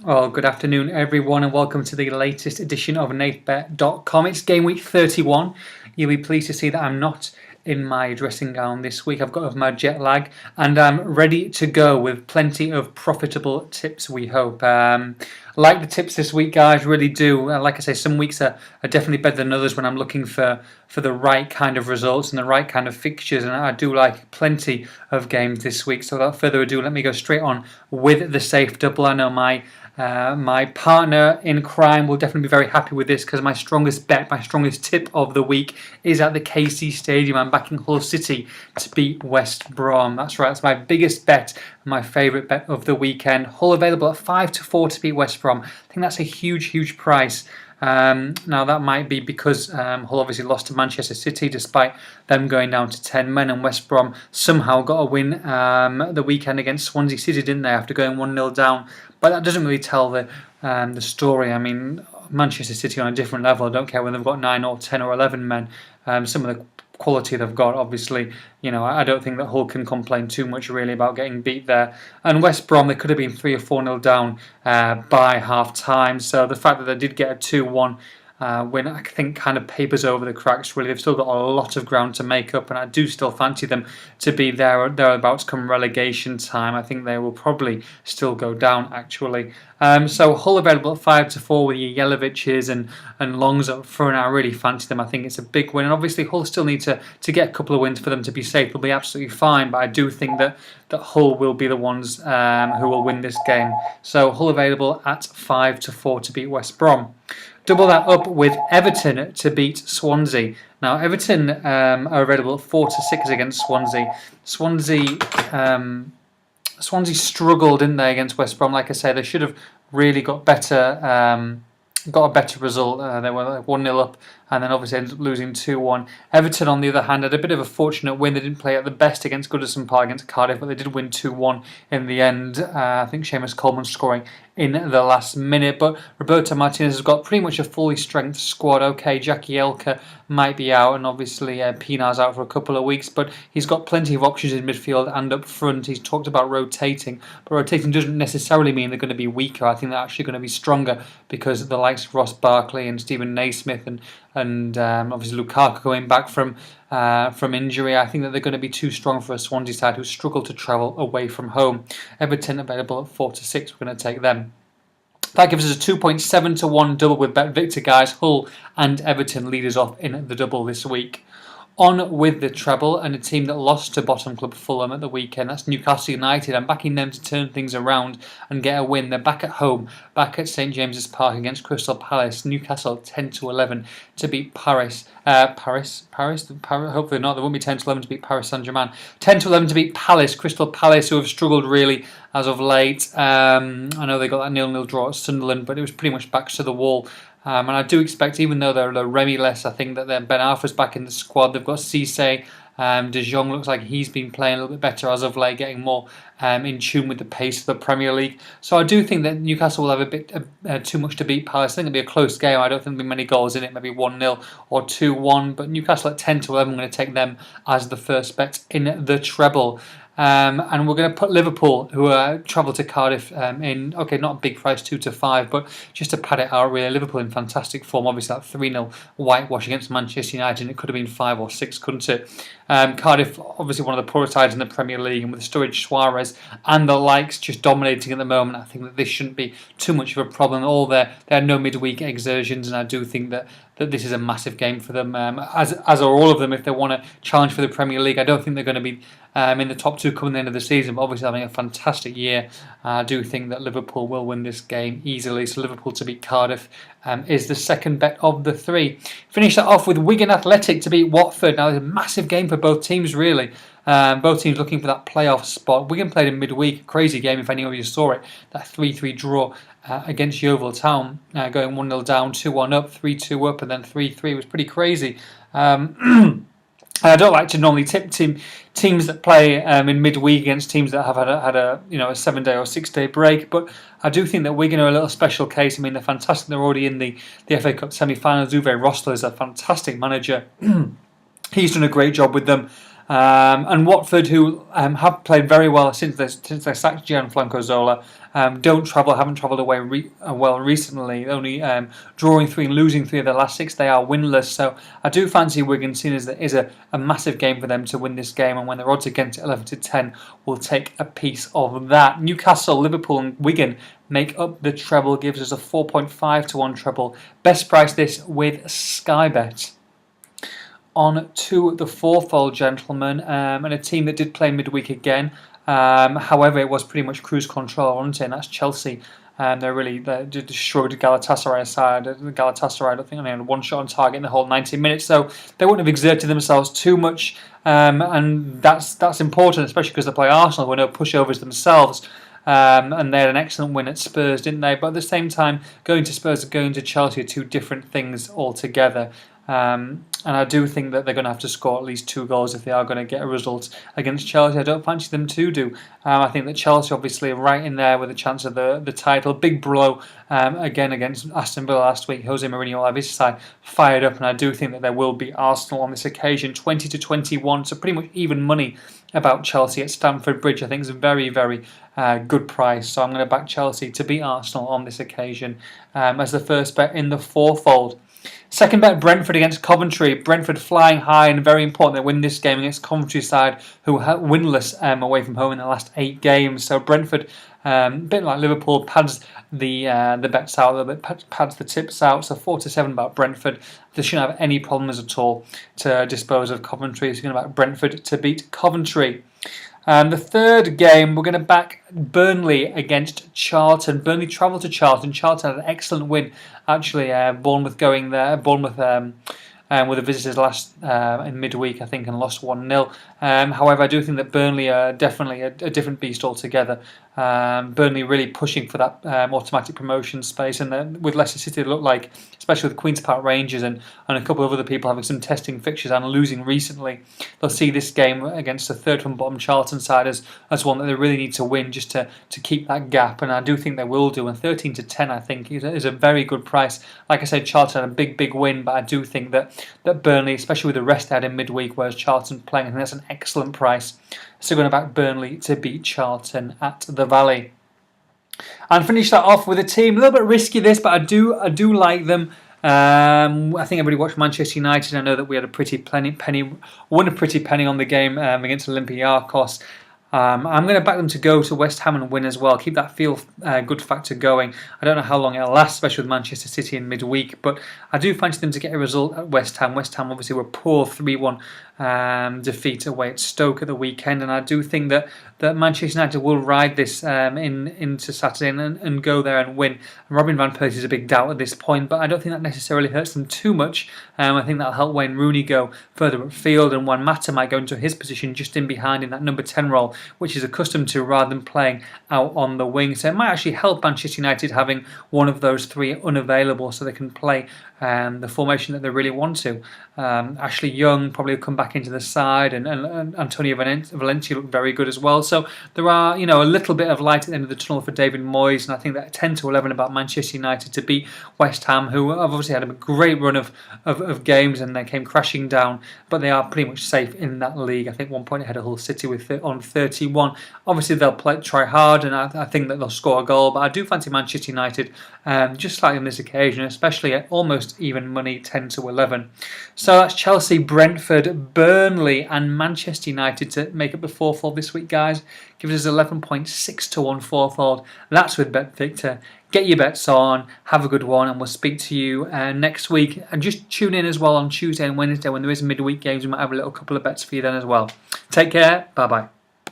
Well, good afternoon, everyone, and welcome to the latest edition of Nathbet.com. It's game week 31. You'll be pleased to see that I'm not in my dressing gown this week. I've got over my jet lag, and I'm ready to go with plenty of profitable tips, we hope. Like the tips this week, guys, really do. Like I say, some weeks are definitely better than others when I'm looking for the right kind of results and the right kind of fixtures, and I do like plenty of games this week. So without further ado, let me go straight on with the safe double. I know my partner in crime will definitely be very happy with this because my strongest bet, my strongest tip of the week is at the KC Stadium. I'm backing Hull City to beat West Brom. That's right, it's my biggest bet, my favourite bet of the weekend. Hull available at 5-4 to beat West Brom. I think that's a huge price. Now that might be because Hull obviously lost to Manchester City despite them going down to 10 men, and West Brom somehow got a win the weekend against Swansea City, didn't they, after going 1-0 down. But that doesn't really tell the story. I mean, Manchester City on a different level. I don't care whether they've got 9 or 10 or 11 men. Some of the quality they've got, obviously, I don't think that Hull can complain too much really about getting beat there. And West Brom, they could have been 3 or 4-0 down by half time. So the fact that they did get a 2-1 win, I think, kind of papers over the cracks, really. They've still got a lot of ground to make up, and I do still fancy them to be thereabouts come relegation time. I think they will probably still go down, actually. So Hull available at 5-4 with your Yeloviches and Longs up front. I really fancy them. I think it's a big win, and obviously Hull still need to get a couple of wins for them to be safe. They'll be absolutely fine, but I do think that Hull will be the ones who will win this game. So Hull available at 5-4 to beat West Brom. Double that up with Everton to beat Swansea. Now, Everton are available at 4-6 against Swansea. Swansea struggled, didn't they, against West Brom? Like I say, they should have really got a better result. They were like 1-0 up and then obviously ended up losing 2-1. Everton, on the other hand, had a bit of a fortunate win. They didn't play at the best against Goodison Park, against Cardiff, but they did win 2-1 in the end. I think Seamus Coleman scoring in the last minute. But Roberto Martinez has got pretty much a fully strength squad. Okay, Jackie Elka might be out, and obviously Pinar's out for a couple of weeks, but he's got plenty of options in midfield and up front. He's talked about rotating, but rotating doesn't necessarily mean they're going to be weaker. I think they're actually going to be stronger because of the likes of Ross Barkley and Stephen Naismith and obviously Lukaku going back from injury. I think that they're going to be too strong for a Swansea side who struggle to travel away from home. Everton available at 4-6. We're going to take them. That gives us a 2.7-1 double with Bet Victor, guys. Hull and Everton lead us off in the double this week. On with the treble, and a team that lost to bottom club Fulham at the weekend. That's Newcastle United. I'm backing them to turn things around and get a win. They're back at home, back at St James's Park against Crystal Palace. Newcastle 10-11 to beat Paris. Hopefully not. There won't be 10-11 to beat Paris Saint-Germain. 10-11 to beat Palace. Crystal Palace, who have struggled really as of late. I know they got that 0-0 draw at Sunderland, but it was pretty much backs to the wall. And I do expect, even though they're Remy-less, I think that Ben Arfa's back in the squad. They've got Cisse. De Jong looks like he's been playing a little bit better as of late, getting more in tune with the pace of the Premier League. So I do think that Newcastle will have a bit too much to beat Palace. I think it'll be a close game. I don't think there'll be many goals in it, maybe 1-0 or 2-1. But Newcastle at 10-11, I'm going to take them as the first bet in the treble. And we're going to put Liverpool, who travel to Cardiff in, okay, not a big price, 2-5, but just to pad it out really. Liverpool in fantastic form, obviously that 3-0 whitewash against Manchester United, and it could have been 5 or 6, couldn't it? Cardiff, obviously one of the poorer sides in the Premier League, and with Sturridge, Suarez and the likes just dominating at the moment, I think that this shouldn't be too much of a problem. All their no midweek exertions, and I do think that this is a massive game for them, as are all of them if they want to challenge for the Premier League. I don't think they're going to be in the top 2 coming the end of the season, but obviously having a fantastic year. I do think that Liverpool will win this game easily, so Liverpool to beat Cardiff is the second bet of the 3. Finish that off with Wigan Athletic to beat Watford. Now, it's a massive game for both teams, really. Both teams looking for that playoff spot. Wigan played in midweek, crazy game if any of you saw it. That 3-3 draw against Yeovil Town, going 1-0 down, 2-1 up, 3-2 up, and then 3-3 was pretty crazy. I don't like to normally tip teams that play in midweek against teams that have had a 7-day or 6-day break, but I do think that Wigan are a little special case. I mean, they're fantastic. They're already in the FA Cup semi-finals. Uwe Rosler is a fantastic manager. He's done a great job with them. And Watford, who have played very well since they sacked Gianfranco Zola, haven't travelled away well recently, only drawing 3 and losing 3 of their last 6. They are winless, so I do fancy Wigan, seeing as it is a massive game for them to win this game, and when they're odds against 11 to 10, will take a piece of that. Newcastle, Liverpool and Wigan make up the treble, gives us a 4.5 to 1 treble. Best price this with Sky Bet. On to the fourfold, gentlemen, and a team that did play midweek again. However, it was pretty much cruise control, wasn't it? And that's Chelsea. They destroyed Galatasaray side. Galatasaray, I don't think they had one shot on target in the whole 90 minutes, so they wouldn't have exerted themselves too much. And that's important, especially because they play Arsenal, who are no pushovers themselves. And they had an excellent win at Spurs, didn't they? But at the same time, going to Spurs and going to Chelsea are 2 different things altogether. And I do think that they're going to have to score at least 2 goals if they are going to get a result against Chelsea. I don't fancy them to do. I think that Chelsea obviously are right in there with a chance of the title. Big blow again against Aston Villa last week. Jose Mourinho will have his side fired up, and I do think that there will be Arsenal on this occasion. 20 to 21, so pretty much even money about Chelsea at Stamford Bridge. I think is a very, very good price. So I'm going to back Chelsea to beat Arsenal on this occasion as the first bet in the fourfold. Second bet, Brentford against Coventry. Brentford flying high, and very important they win this game against Coventry side, who are winless away from home in the last 8 games. So Brentford, a bit like Liverpool, pads the bets out a little bit, pads the tips out. So 4 to 7 about Brentford. They shouldn't have any problems at all to dispose of Coventry. So you're going to back Brentford to beat Coventry. The third game, we're going to back Burnley against Charlton. Burnley travelled to Charlton. Charlton had an excellent win, actually. Bournemouth going there. Bournemouth were the visitors last in midweek, I think, and lost 1-0. However, I do think that Burnley are definitely a different beast altogether. Burnley really pushing for that automatic promotion space, and then with Leicester City, it looked like, especially with Queen's Park Rangers and a couple of other people having some testing fixtures and losing recently, they'll see this game against the third from bottom Charlton side as one that they really need to win just to keep that gap, and I do think they will do. And 13 to 10, I think, is a very good price. Like I said, Charlton had a big win, but I do think that Burnley, especially with the rest they had in midweek, whereas Charlton playing, I think that's an excellent price. So going to back Burnley to beat Charlton at the Valley. And finish that off with a team, a little bit risky this, but I do like them. I think everybody watched Manchester United. I know that we had won a pretty penny on the game against Olympiacos. I'm going to back them to go to West Ham and win as well. Keep that feel good factor going. I don't know how long it'll last, especially with Manchester City in midweek, but I do fancy them to get a result at West Ham. West Ham obviously were poor 3-1 defeat away at Stoke at the weekend, and I do think that Manchester United will ride this into Saturday and go there and win. Robin van Persie is a big doubt at this point, but I don't think that necessarily hurts them too much. I think that'll help Wayne Rooney go further upfield, and Juan Mata might go into his position just in behind in that number 10 role, which is accustomed to, rather than playing out on the wing. So it might actually help Manchester United having one of those 3 unavailable, so they can play the formation that they really want to. Ashley Young probably will come back into the side, and Antonio Valencia looked very good as well. So there are, a little bit of light at the end of the tunnel for David Moyes, and I think that 10 to 11 about Manchester United to beat West Ham, who have obviously had a great run of games and they came crashing down, but they are pretty much safe in that league. I think 1 point ahead of Hull City on 31. Obviously they'll try hard, and I think that they'll score a goal, but I do fancy Manchester United just slightly on this occasion, especially at almost even money, 10 to 11. So that's Chelsea, Brentford, Burnley and Manchester United to make up the fourfold this week, guys. Gives us 11.6 to 1 fourfold. That's with Bet Victor. Get your bets on, have a good one, and we'll speak to you next week. And just tune in as well on Tuesday and Wednesday when there is midweek games. We might have a little couple of bets for you then as well. Take care. Bye-bye.